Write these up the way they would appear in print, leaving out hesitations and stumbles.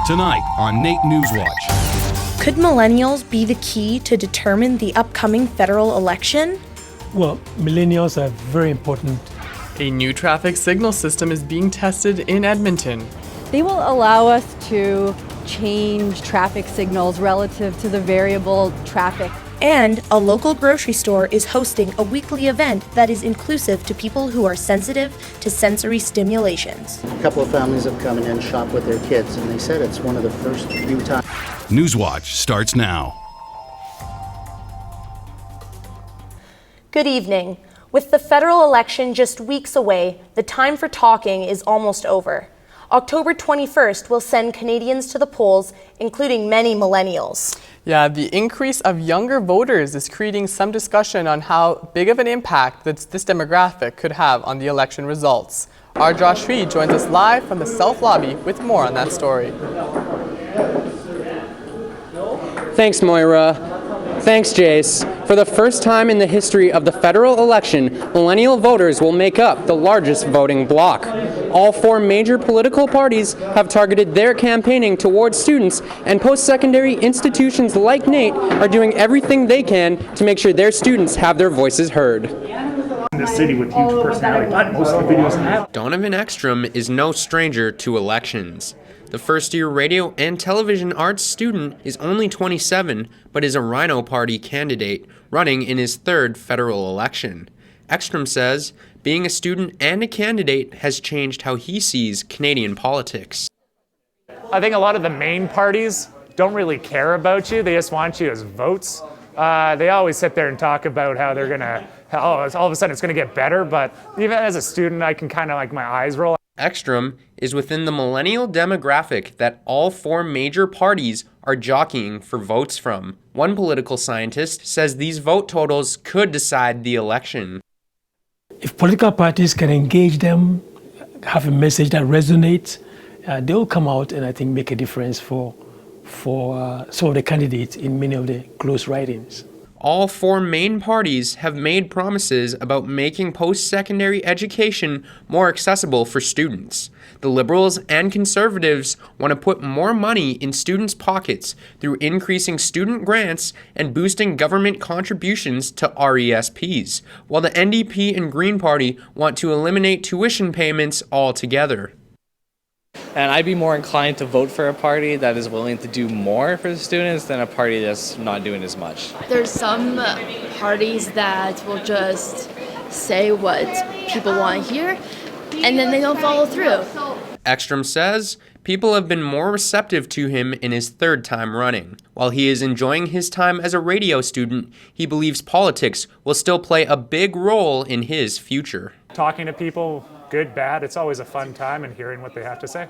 Tonight on NAIT NewsWatch. Could millennials be the key to determine the upcoming federal election? Well, millennials are very important. A new traffic signal system is being tested in Edmonton. They will allow us to change traffic signals relative to the variable traffic. And a local grocery store is hosting a weekly event that is inclusive to people who are sensitive to sensory stimulations. A couple of families have come in and shopped with their kids, and they said it's one of the first few times. NewsWatch starts now. Good evening. With the federal election just weeks away, the time for talking is almost over. October 21st will send Canadians to the polls, including many millennials. Yeah, the increase of younger voters is creating some discussion on how big of an impact this demographic could have on the election results. Our Josh Reed joins us live from the South Lobby with more on that story. Thanks, Moira. Thanks, Jace. For the first time in the history of the federal election, millennial voters will make up the largest voting bloc. All four major political parties have targeted their campaigning towards students, and post-secondary institutions like NAIT are doing everything they can to make sure their students have their voices heard. In the city with huge personality, but most of the videos have. Donovan Ekstrom is no stranger to elections. The first-year radio and television arts student is only 27, but is a Rhino Party candidate running in his third federal election. Ekstrom says being a student and a candidate has changed how he sees Canadian politics. I think a lot of the main parties don't really care about you. They just want you as votes. They always sit there and talk about how they're gonna, all of a sudden it's gonna get better, but even as a student, I can kind of like my eyes roll. Ekstrom is within the millennial demographic that all four major parties are jockeying for votes from. One political scientist says these vote totals could decide the election. If political parties can engage them, have a message that resonates, they'll come out and I think make a difference for some of the candidates in many of the close ridings. All four main parties have made promises about making post-secondary education more accessible for students. The Liberals and Conservatives want to put more money in students' pockets through increasing student grants and boosting government contributions to RESPs, while the NDP and Green Party want to eliminate tuition payments altogether. And I'd be more inclined to vote for a party that is willing to do more for the students than a party that's not doing as much. There's some parties that will just say what people want to hear, and then they don't follow through. Ekstrom says people have been more receptive to him in his third time running. While he is enjoying his time as a radio student, he believes politics will still play a big role in his future. Talking to people, good, bad, it's always a fun time and hearing what they have to say.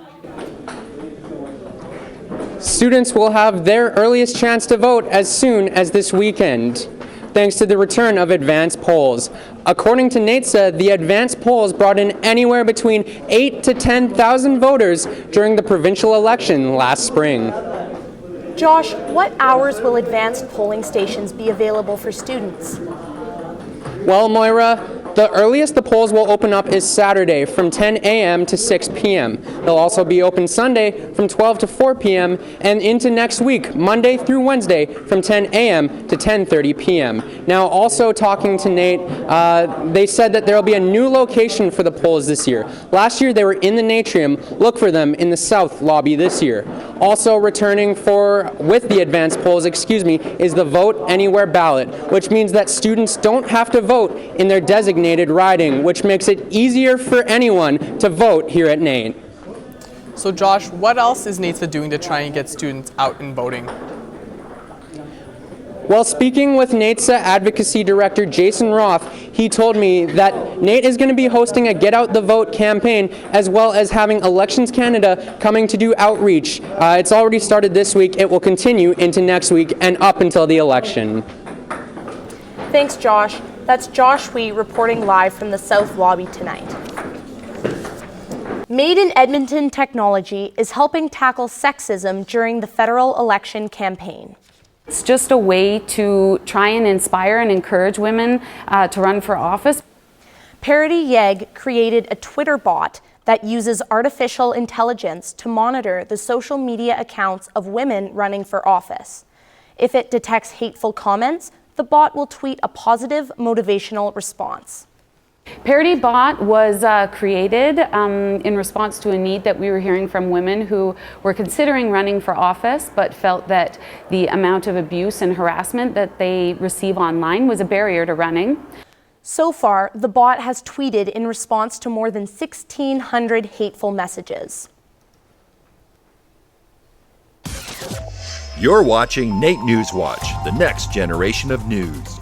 Students will have their earliest chance to vote as soon as this weekend, thanks to the return of advanced polls. According to NAIT, the advanced polls brought in anywhere between 8,000 to 10,000 voters during the provincial election last spring. Josh, what hours will advanced polling stations be available for students? Well, Moira, the earliest the polls will open up is Saturday from 10 a.m. to 6 p.m. They'll also be open Sunday from 12 to 4 p.m. and into next week, Monday through Wednesday, from 10 a.m. to 10:30 p.m. Now, also talking to NAIT, they said that there will be a new location for the polls this year. Last year, they were in the Natrium. Look for them in the South Lobby this year. Also returning with the advanced polls, is the Vote Anywhere ballot, which means that students don't have to vote in their designated riding, which makes it easier for anyone to vote here at NAIT. So Josh, what else is NAIT doing to try and get students out and voting? Well, speaking with NAIT's advocacy director, Jason Roth, he told me that NAIT is going to be hosting a Get Out the Vote campaign, as well as having Elections Canada coming to do outreach. It's already started this week. It will continue into next week and up until the election. Thanks, Josh. That's Josh Wee reporting live from the South Lobby tonight. Made in Edmonton technology is helping tackle sexism during the federal election campaign. It's just a way to try and inspire and encourage women to run for office. Parody Yeg created a Twitter bot that uses artificial intelligence to monitor the social media accounts of women running for office. If it detects hateful comments, the bot will tweet a positive motivational response. Parody Bot was created in response to a need that we were hearing from women who were considering running for office but felt that the amount of abuse and harassment that they receive online was a barrier to running. So far, the bot has tweeted in response to more than 1,600 hateful messages. You're watching NAIT NewsWatch, the next generation of news.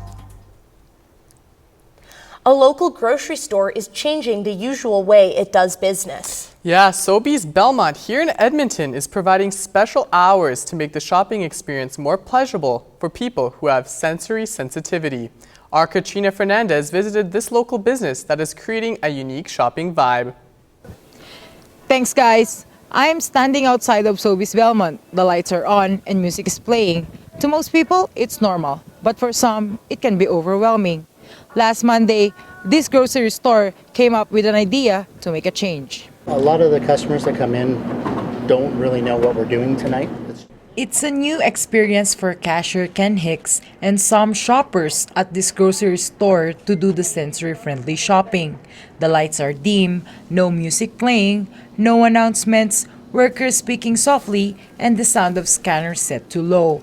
A local grocery store is changing the usual way it does business. Yeah, Sobeys Belmont here in Edmonton is providing special hours to make the shopping experience more pleasurable for people who have sensory sensitivity. Our Katrina Fernandez visited this local business that is creating a unique shopping vibe. Thanks, guys. I'm standing outside of Sobeys Belmont. The lights are on and music is playing. To most people, it's normal, but for some, it can be overwhelming. Last Monday, this grocery store came up with an idea to make a change. A lot of the customers that come in don't really know what we're doing tonight. It's a new experience for cashier Ken Hicks and some shoppers at this grocery store to do the sensory-friendly shopping. The lights are dim, no music playing, no announcements, workers speaking softly, and the sound of scanners set to low.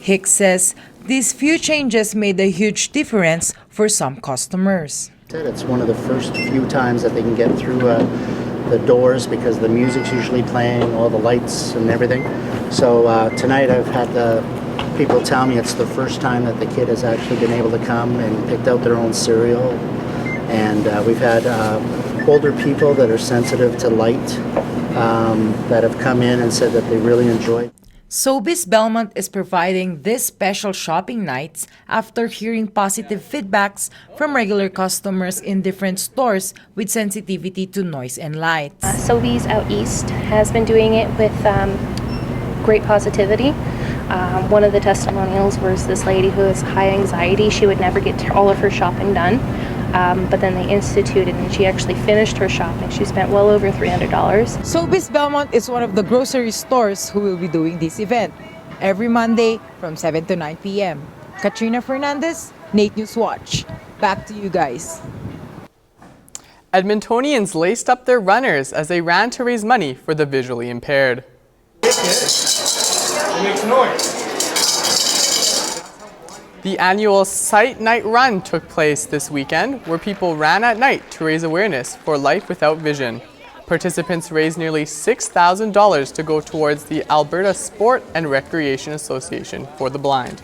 Hicks says these few changes made a huge difference for some customers. It's one of the first few times that they can get through the doors because the music's usually playing, all the lights and everything. So tonight I've had the people tell me it's the first time that the kid has actually been able to come and picked out their own cereal. And we've had older people that are sensitive to light that have come in and said that they really enjoy it. Sobeys Belmont is providing these special shopping nights after hearing positive feedbacks from regular customers in different stores with sensitivity to noise and lights. Sobeys out east has been doing it with great positivity. One of the testimonials was this lady who has high anxiety. She would never get all of her shopping done. But then they instituted and she actually finished her shopping. She spent well over $300. Sobeys Belmont is one of the grocery stores who will be doing this event every Monday from 7 to 9 p.m. Katrina Fernandez, NAIT NewsWatch. Back to you guys. Edmontonians laced up their runners as they ran to raise money for the visually impaired. It makes noise. The annual Sight Night Run took place this weekend, where people ran at night to raise awareness for life without vision. Participants raised nearly $6,000 to go towards the Alberta Sport and Recreation Association for the Blind.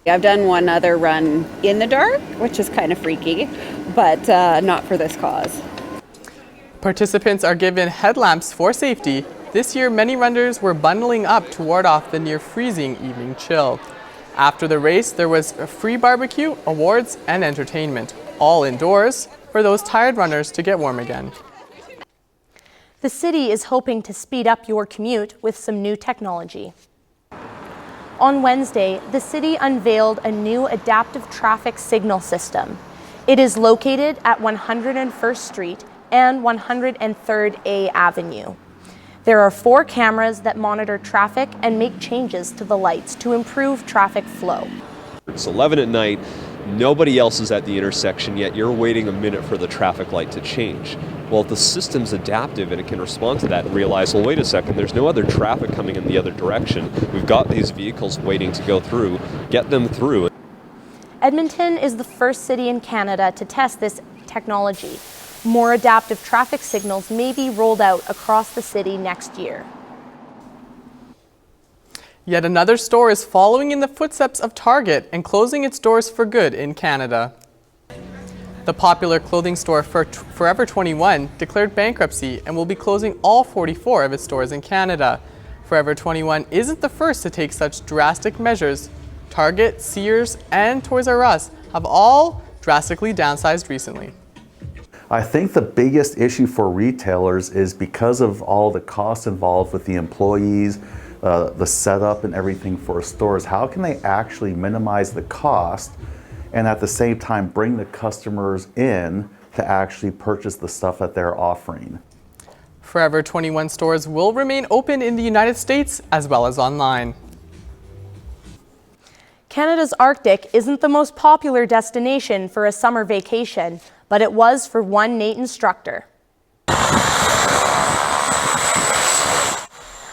I've done one other run in the dark, which is kind of freaky, but not for this cause. Participants are given headlamps for safety. This year, many runners were bundling up to ward off the near-freezing evening chill. After the race, there was a free barbecue, awards, and entertainment, all indoors for those tired runners to get warm again. The city is hoping to speed up your commute with some new technology. On Wednesday, the city unveiled a new adaptive traffic signal system. It is located at 101st Street and 103rd A Avenue. There are 4 cameras that monitor traffic and make changes to the lights to improve traffic flow. It's 11 at night, nobody else is at the intersection yet, you're waiting a minute for the traffic light to change. Well, if the system's adaptive and it can respond to that and realize, well, wait a second, there's no other traffic coming in the other direction. We've got these vehicles waiting to go through, get them through. Edmonton is the first city in Canada to test this technology. More adaptive traffic signals may be rolled out across the city next year. Yet another store is following in the footsteps of Target and closing its doors for good in Canada. The popular clothing store Forever 21 declared bankruptcy and will be closing all 44 of its stores in Canada. Forever 21 isn't the first to take such drastic measures. Target, Sears, and Toys R Us have all drastically downsized recently. I think the biggest issue for retailers is because of all the costs involved with the employees, the setup and everything for stores, how can they actually minimize the cost and at the same time bring the customers in to actually purchase the stuff that they're offering? Forever 21 stores will remain open in the United States as well as online. Canada's Arctic isn't the most popular destination for a summer vacation, but it was for one NAIT instructor.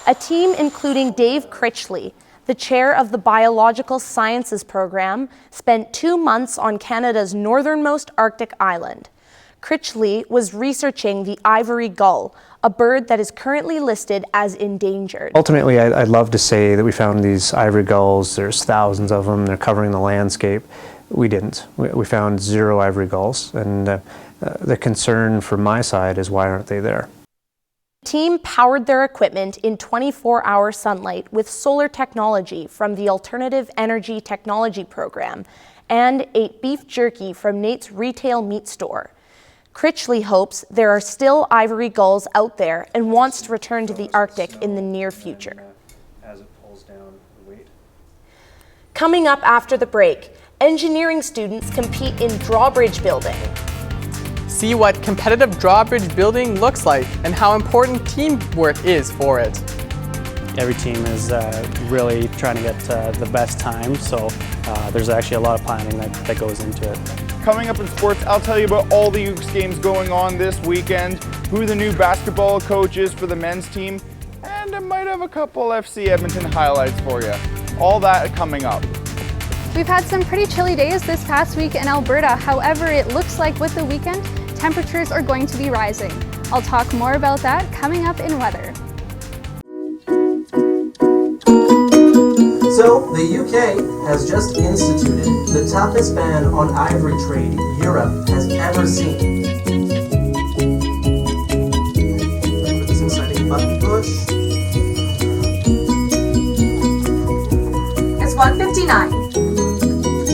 A team including Dave Critchley, the chair of the Biological Sciences program, spent 2 months on Canada's northernmost Arctic island. Critchley was researching the ivory gull, a bird that is currently listed as endangered. Ultimately, I'd love to say that we found these ivory gulls. There's thousands of them. They're covering the landscape. We didn't. We found 0 ivory gulls, and the concern from my side is why aren't they there? The team powered their equipment in 24-hour sunlight with solar technology from the Alternative Energy Technology program and ate beef jerky from NAIT's retail meat store. Critchley hopes there are still ivory gulls out there and wants to return to the Arctic in the near future. As it pulls down the weight. Coming up after the break, engineering students compete in drawbridge building. See what competitive drawbridge building looks like and how important teamwork is for it. Every team is really trying to get the best time, so there's actually a lot of planning that goes into it. Coming up in sports, I'll tell you about all the Ukes games going on this weekend, who the new basketball coach is for the men's team, and I might have a couple FC Edmonton highlights for you. All that coming up. We've had some pretty chilly days this past week in Alberta. However, it looks like with the weekend, temperatures are going to be rising. I'll talk more about that coming up in weather. So, the UK has just instituted the toughest ban on ivory trade Europe has ever seen. Put this inside a button push. It's 1:59.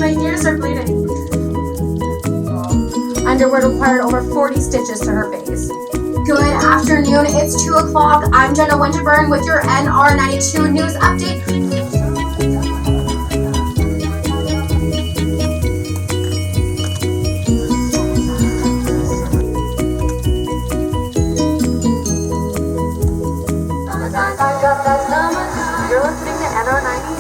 My ears are bleeding. Underwear required over 40 stitches to her face. Good afternoon, it's 2 o'clock. I'm Jenna Winterburn with your NR92 News Update. You're listening to NR92.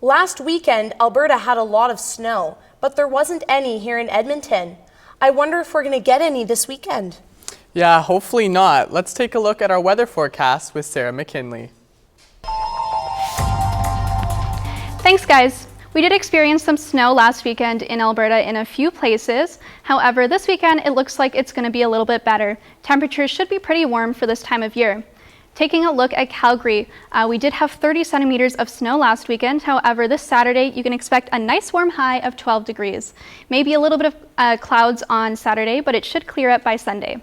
Last weekend, Alberta had a lot of snow, but there wasn't any here in Edmonton. I wonder if we're going to get any this weekend. Yeah, hopefully not. Let's take a look at our weather forecast with Sarah McKinley. Thanks, guys. We did experience some snow last weekend in Alberta in a few places. However, this weekend it looks like it's going to be a little bit better. Temperatures should be pretty warm for this time of year. Taking a look at Calgary, we did have 30 centimeters of snow last weekend. However, this Saturday you can expect a nice warm high of 12 degrees. Maybe a little bit of clouds on Saturday, but it should clear up by Sunday.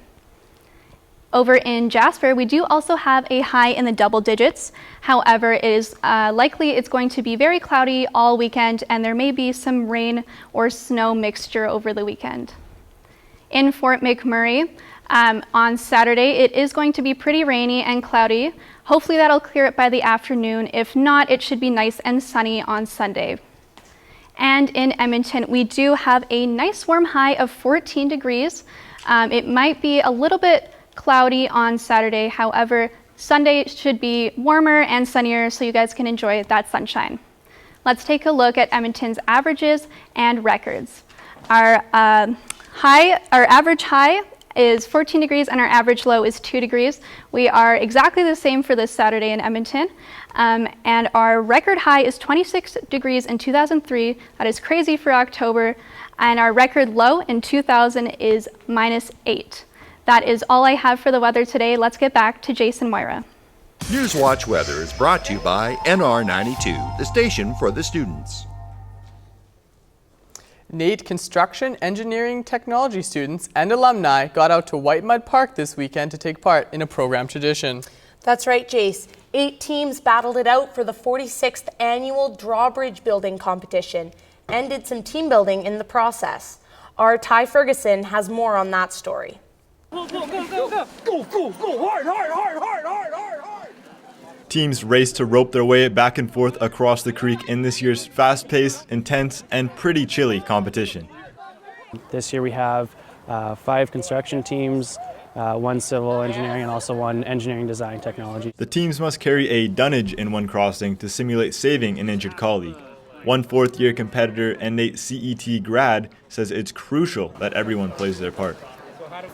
Over in Jasper, we do also have a high in the double digits. However, it is likely it's going to be very cloudy all weekend, and there may be some rain or snow mixture over the weekend. In Fort McMurray, on Saturday, it is going to be pretty rainy and cloudy. Hopefully that'll clear up by the afternoon. If not, it should be nice and sunny on Sunday. And in Edmonton, we do have a nice warm high of 14 degrees. It might be a little bit cloudy on Saturday. However, Sunday should be warmer and sunnier, so you guys can enjoy that sunshine. Let's take a look at Edmonton's averages and records. Our average high is 14 degrees and our average low is 2 degrees. We are exactly the same for this Saturday in Edmonton. And our record high is 26 degrees in 2003. That is crazy for October. And our record low in 2000 is -8. That is all I have for the weather today. Let's get back to Jason Moira. NewsWatch Weather is brought to you by NR92, the station for the students. NAIT Construction Engineering Technology students and alumni got out to White Mud Park this weekend to take part in a program tradition. That's right, Jace. 8 teams battled it out for the 46th annual drawbridge building competition and did some team building in the process. Our Ty Ferguson has more on that story. Go, go, go, go, go. Go, go, go. Hard, hard, hard, hard, hard, hard, hard. Teams race to rope their way back and forth across the creek in this year's fast-paced, intense, and pretty chilly competition. This year we have 5 construction teams, 1 civil engineering, and also 1 engineering design technology. The teams must carry a dunnage in one crossing to simulate saving an injured colleague. One fourth-year competitor and NAIT CET grad says it's crucial that everyone plays their part.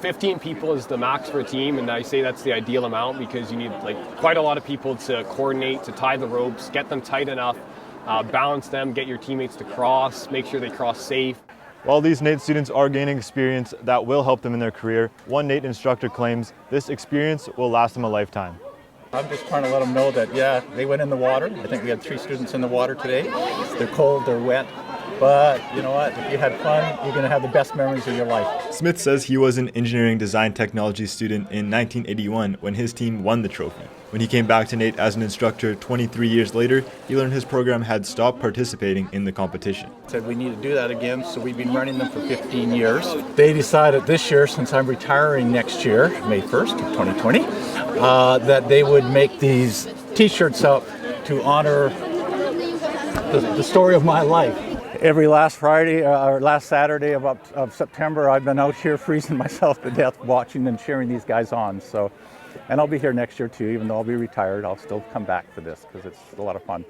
15 people is the max for a team, and I say that's the ideal amount because you need quite a lot of people to coordinate, to tie the ropes, get them tight enough, balance them, get your teammates to cross, make sure they cross safe. While these NAIT students are gaining experience that will help them in their career, one NAIT instructor claims this experience will last them a lifetime. I'm just trying to let them know that, yeah, they went in the water. I think we had 3 students in the water today. They're cold, they're wet. But you know what, if you had fun, you're going to have the best memories of your life. Smith says he was an engineering design technology student in 1981 when his team won the trophy. When he came back to NAIT as an instructor 23 years later, he learned his program had stopped participating in the competition. Said we need to do that again, so we've been running them for 15 years. They decided this year, since I'm retiring next year, May 1st of 2020, that they would make these t-shirts up to honor the story of my life. Every last Friday or last Saturday of September, I've been out here freezing myself to death watching and cheering these guys on. So, and I'll be here next year too, even though I'll be retired. I'll still come back for this because it's a lot of fun.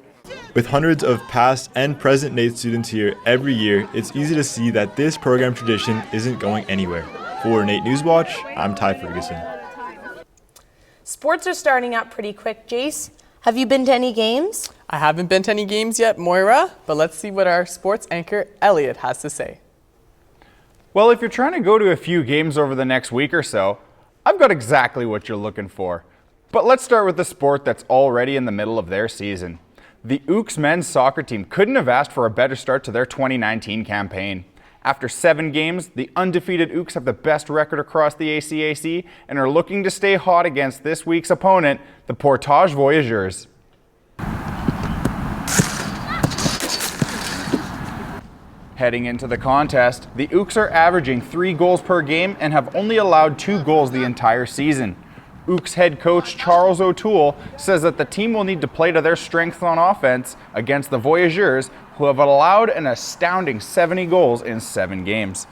With hundreds of past and present NAIT students here every year, it's easy to see that this program tradition isn't going anywhere. For NAIT NewsWatch, I'm Ty Ferguson. Sports are starting up pretty quick, Jace. Have you been to any games? I haven't been to any games yet, Moira, but let's see what our sports anchor, Elliot, has to say. Well, if you're trying to go to a few games over the next week or so, I've got exactly what you're looking for. But let's start with the sport that's already in the middle of their season. The Ooks men's soccer team couldn't have asked for a better start to their 2019 campaign. After 7 games, the undefeated Ooks have the best record across the ACAC and are looking to stay hot against this week's opponent, the Portage Voyageurs. Heading into the contest, the Ooks are averaging 3 goals per game and have only allowed 2 goals the entire season. Ooks head coach Charles O'Toole says that the team will need to play to their strengths on offense against the Voyageurs, who have allowed an astounding 70 goals in 7 games.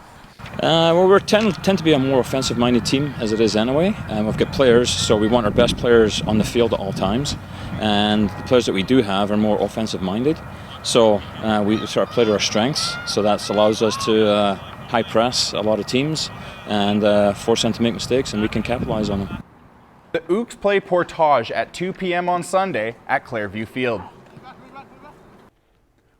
Well, we tend to be a more offensive-minded team as it is anyway. We've got players, so we want our best players on the field at all times. And the players that we do have are more offensive-minded. So we sort of play to our strengths. So that allows us to high press a lot of teams and force them to make mistakes, and we can capitalize on them. The Ooks play Portage at 2 p.m. on Sunday at Clairview Field.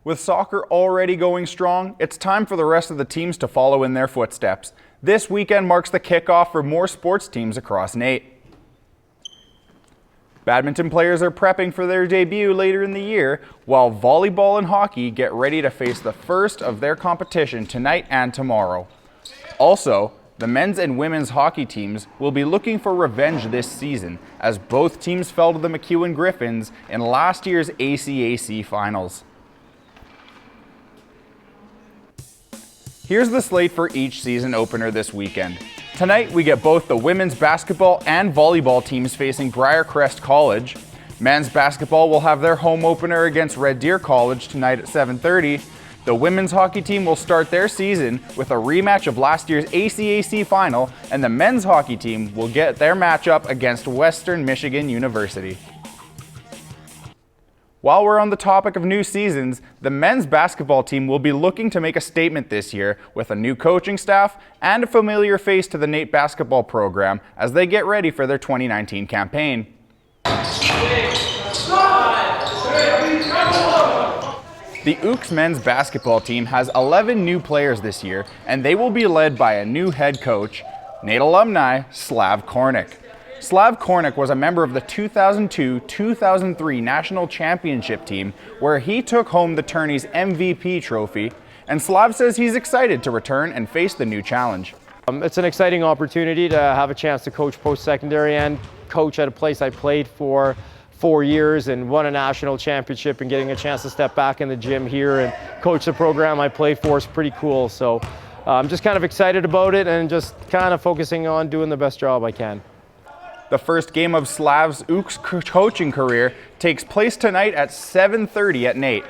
With soccer already going strong, it's time for the rest of the teams to follow in their footsteps. This weekend marks the kickoff for more sports teams across NAIT. Badminton players are prepping for their debut later in the year, while volleyball and hockey get ready to face the first of their competition tonight and tomorrow. Also, the men's and women's hockey teams will be looking for revenge this season, as both teams fell to the McEwen Griffins in last year's ACAC finals. Here's the slate for each season opener this weekend. Tonight, we get both the women's basketball and volleyball teams facing Briarcrest College. Men's basketball will have their home opener against Red Deer College tonight at 7:30. The women's hockey team will start their season with a rematch of last year's ACAC final, and the men's hockey team will get their matchup against Western Michigan University. While we're on the topic of new seasons, the men's basketball team will be looking to make a statement this year with a new coaching staff and a familiar face to the NAIT basketball program as they get ready for their 2019 campaign. The Ooks men's basketball team has 11 new players this year, and they will be led by a new head coach, NAIT alumni Slav Kornick. Slav Kornick was a member of the 2002-2003 National Championship team, where he took home the tourney's MVP trophy, and Slav says he's excited to return and face the new challenge. It's an exciting opportunity to have a chance to coach post-secondary and coach at a place I played for 4 years and won a national championship, and getting a chance to step back in the gym here and coach the program I played for is pretty cool. So I'm just kind of excited about it and just kind of focusing on doing the best job I can. The first game of Slav's Uk's coaching career takes place tonight at 7:30 at NAIT.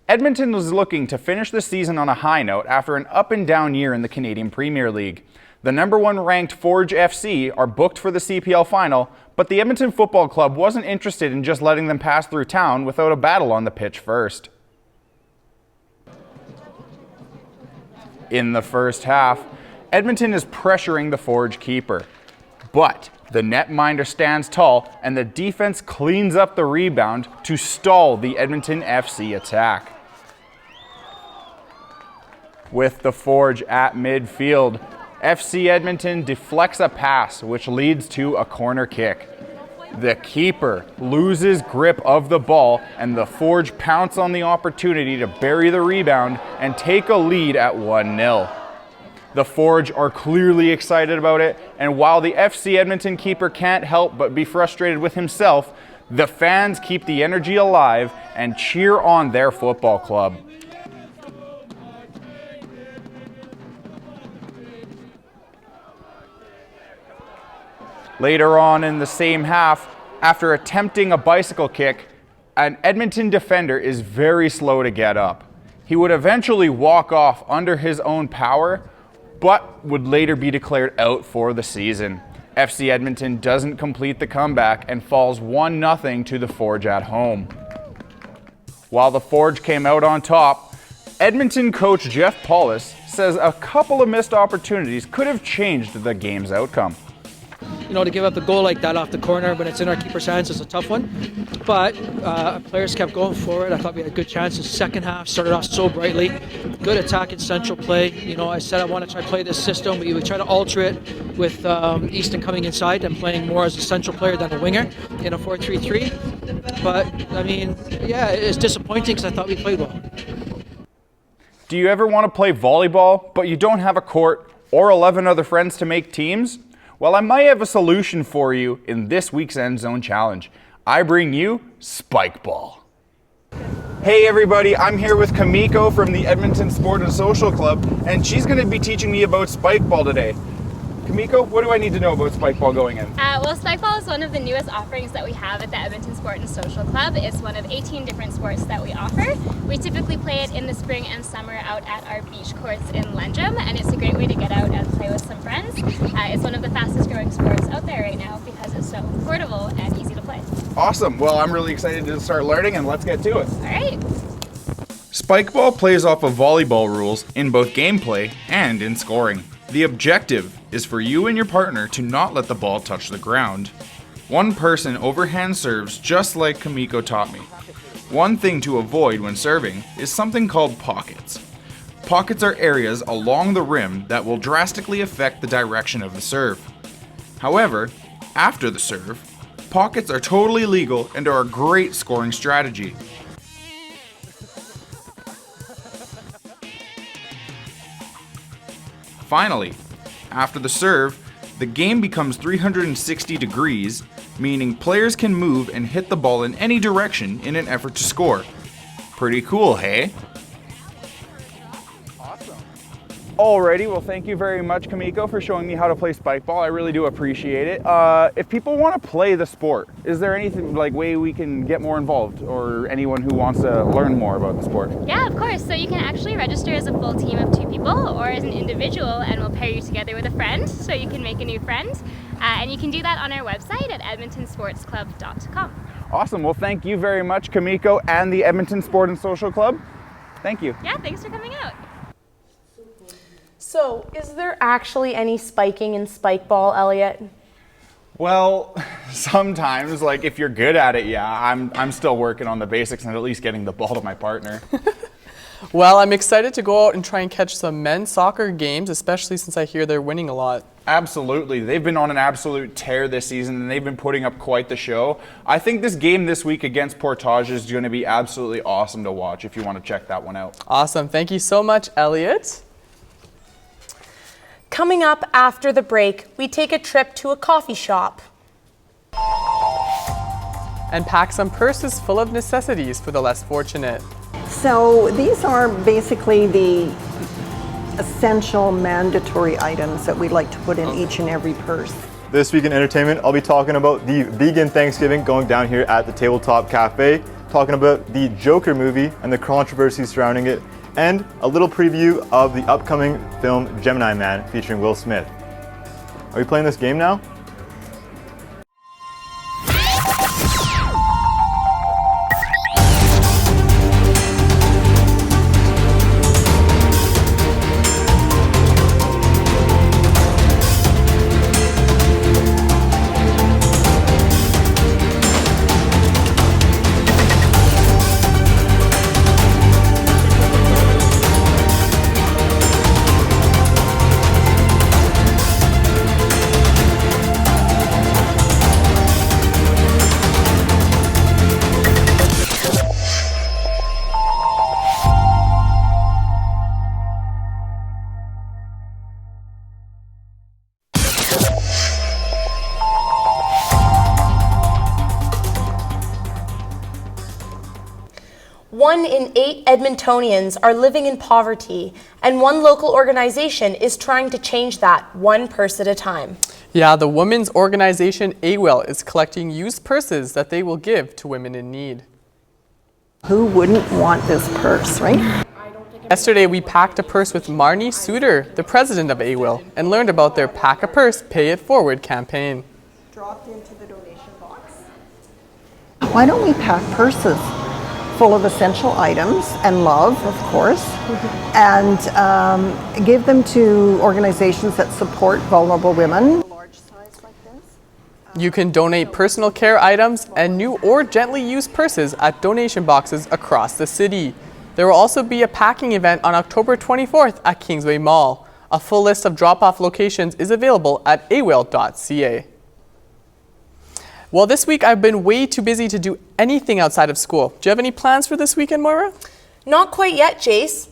Edmonton was looking to finish the season on a high note after an up-and-down year in the Canadian Premier League. The #1 ranked Forge FC are booked for the CPL final, but the Edmonton Football Club wasn't interested in just letting them pass through town without a battle on the pitch first. In the first half, Edmonton is pressuring the Forge keeper, but the netminder stands tall and the defense cleans up the rebound to stall the Edmonton FC attack. With the Forge at midfield, FC Edmonton deflects a pass which leads to a corner kick. The keeper loses grip of the ball and the Forge pounce on the opportunity to bury the rebound and take a lead at 1-0. The Forge are clearly excited about it, and while the FC Edmonton keeper can't help but be frustrated with himself, the fans keep the energy alive and cheer on their football club. Later on in the same half, after attempting a bicycle kick, an Edmonton defender is very slow to get up. He would eventually walk off under his own power, but would later be declared out for the season. FC Edmonton doesn't complete the comeback and falls 1-0 to the Forge at home. While the Forge came out on top, Edmonton coach Jeff Paulus says a couple of missed opportunities could have changed the game's outcome. You know, to give up the goal like that off the corner when it's in our keeper's hands is a tough one. But our players kept going forward. I thought we had good chances. Second half started off so brightly. Good attack and central play. You know, I said I want to try to play this system. We try to alter it with Easton coming inside and playing more as a central player than a winger in a 4-3-3. But, I mean, yeah, it's disappointing because I thought we played well. Do you ever want to play volleyball, but you don't have a court or 11 other friends to make teams? Well, I might have a solution for you in this week's End Zone Challenge. I bring you Spike Ball. Hey everybody, I'm here with Kamiko from the Edmonton Sport and Social Club, and she's going to be teaching me about Spike Ball today. Kamiko, what do I need to know about Spike Ball going in? Well, Spike Ball is one of the newest offerings that we have at the Edmonton Sport and Social Club. It's one of 18 different sports that we offer. We typically play it in the spring and summer out at our beach courts in Lendrum, and it's a great way to get out and play with some friends. It's one of the fastest growing sports out there right now because it's so affordable and easy to play. Awesome. Well, I'm really excited to start learning, and let's get to it. All right. Spike Ball plays off of volleyball rules in both gameplay and in scoring. The objective is for you and your partner to not let the ball touch the ground. One person overhand serves just like Kamiko taught me. One thing to avoid when serving is something called pockets. Pockets are areas along the rim that will drastically affect the direction of the serve. However, after the serve, pockets are totally legal and are a great scoring strategy. Finally, after the serve, the game becomes 360 degrees, meaning players can move and hit the ball in any direction in an effort to score. Pretty cool, hey? Alrighty, well thank you very much Kamiko for showing me how to play Spike Ball. I really do appreciate it. If people want to play the sport, is there anything like way we can get more involved, or anyone who wants to learn more about the sport? Yeah, of course. So you can actually register as a full team of 2 people or as an individual, and we'll pair you together with a friend so you can make a new friend. And you can do that on our website at edmontonsportsclub.com. Awesome, well thank you very much Kamiko and the Edmonton Sport and Social Club. Thank you. Yeah, thanks for coming out. So, is there actually any spiking in Spike Ball, Elliot? Well, sometimes, like if you're good at it, yeah. I'm still working on the basics and at least getting the ball to my partner. Well, I'm excited to go out and try and catch some men's soccer games, especially since I hear they're winning a lot. Absolutely. They've been on an absolute tear this season, and they've been putting up quite the show. I think this game this week against Portage is going to be absolutely awesome to watch if you want to check that one out. Awesome. Thank you so much, Elliot. Coming up after the break, we take a trip to a coffee shop. And pack some purses full of necessities for the less fortunate. So these are basically the essential mandatory items that we like to put in each and every purse. This week in entertainment, I'll be talking about the vegan Thanksgiving going down here at the Tabletop Cafe, talking about the Joker movie and the controversy surrounding it, and a little preview of the upcoming film Gemini Man featuring Will Smith. Are we playing this game now? One in 8 Edmontonians are living in poverty, and one local organization is trying to change that, one purse at a time. Yeah, the women's organization AWEL is collecting used purses that they will give to women in need. Who wouldn't want this purse, right? Yesterday, we packed a purse with Marnie Suter, the president of AWEL, and learned about their Pack a Purse, Pay It Forward campaign. Dropped into the donation box. Why don't we pack purses full of essential items and love, of course, and give them to organizations that support vulnerable women. You can donate personal care items and new or gently used purses at donation boxes across the city. There will also be a packing event on October 24th at Kingsway Mall. A full list of drop-off locations is available at awel.ca. Well, this week I've been way too busy to do anything outside of school. Do you have any plans for this weekend, Moira? Not quite yet, Jace.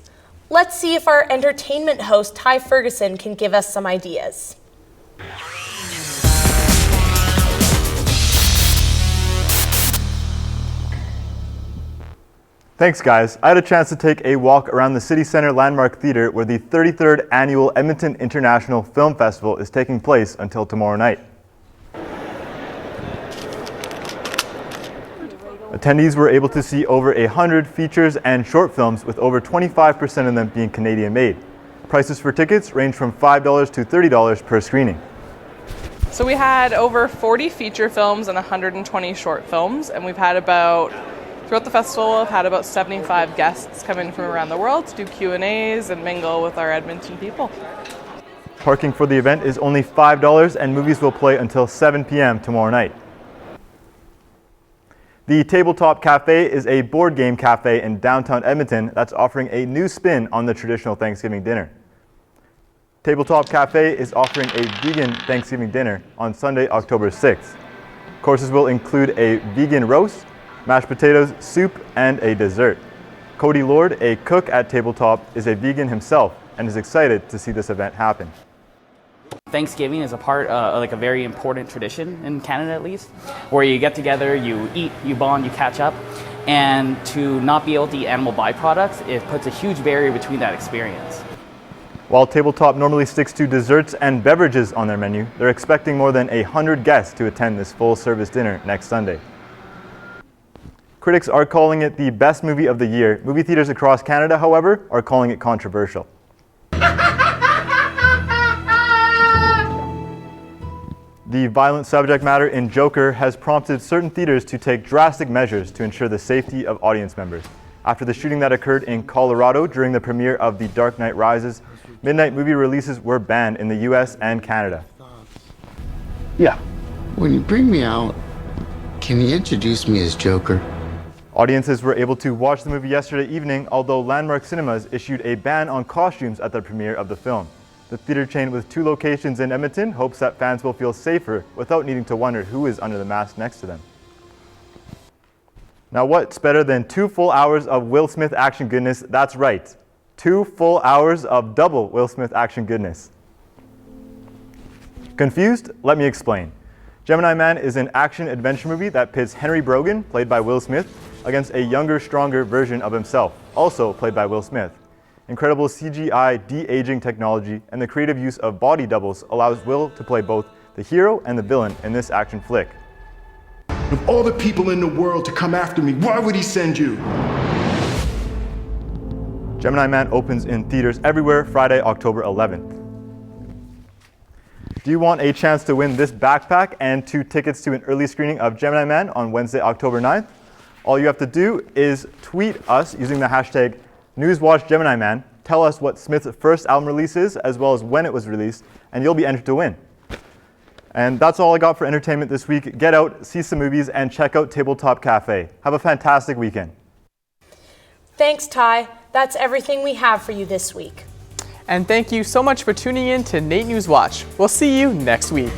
Let's see if our entertainment host, Ty Ferguson, can give us some ideas. Thanks, guys. I had a chance to take a walk around the City Centre Landmark Theatre where the 33rd Annual Edmonton International Film Festival is taking place until tomorrow night. Attendees were able to see over 100 features and short films, with over 25% of them being Canadian-made. Prices for tickets range from $5 to $30 per screening. So we had over 40 feature films and 120 short films, and we've had throughout the festival, I've had about 75 guests come in from around the world to do Q&As and mingle with our Edmonton people. Parking for the event is only $5, and movies will play until 7 p.m. tomorrow night. The Tabletop Cafe is a board game cafe in downtown Edmonton that's offering a new spin on the traditional Thanksgiving dinner. Tabletop Cafe is offering a vegan Thanksgiving dinner on Sunday, October 6th. Courses will include a vegan roast, mashed potatoes, soup, and a dessert. Cody Lord, a cook at Tabletop, is a vegan himself and is excited to see this event happen. Thanksgiving is a part, like a very important tradition in Canada at least, where you get together, you eat, you bond, you catch up, and to not be able to eat animal byproducts, it puts a huge barrier between that experience. While Tabletop normally sticks to desserts and beverages on their menu, they're expecting more than 100 guests to attend this full-service dinner next Sunday. Critics are calling it the best movie of the year. Movie theaters across Canada, however, are calling it controversial. The violent subject matter in Joker has prompted certain theaters to take drastic measures to ensure the safety of audience members. After the shooting that occurred in Colorado during the premiere of The Dark Knight Rises, midnight movie releases were banned in the US and Canada. Yeah. When you bring me out, can you introduce me as Joker? Audiences were able to watch the movie yesterday evening, although Landmark Cinemas issued a ban on costumes at the premiere of the film. The theater chain with 2 locations in Edmonton hopes that fans will feel safer without needing to wonder who is under the mask next to them. Now what's better than 2 full hours of Will Smith action goodness? That's right, 2 full hours of double Will Smith action goodness. Confused? Let me explain. Gemini Man is an action-adventure movie that pits Henry Brogan, played by Will Smith, against a younger, stronger version of himself, also played by Will Smith. Incredible CGI de-aging technology and the creative use of body doubles allows Will to play both the hero and the villain in this action flick. Of all the people in the world to come after me, why would he send you? Gemini Man opens in theaters everywhere Friday, October 11th. Do you want a chance to win this backpack and 2 tickets to an early screening of Gemini Man on Wednesday, October 9th? All you have to do is tweet us using the hashtag NewsWatchGeminiMan. Tell us what Smith's first album release is, as well as when it was released, and you'll be entered to win. And that's all I got for entertainment this week. Get out, see some movies, and check out Tabletop Cafe. Have a fantastic weekend. Thanks, Ty. That's everything we have for you this week. And thank you so much for tuning in to NAIT NewsWatch. We'll see you next week.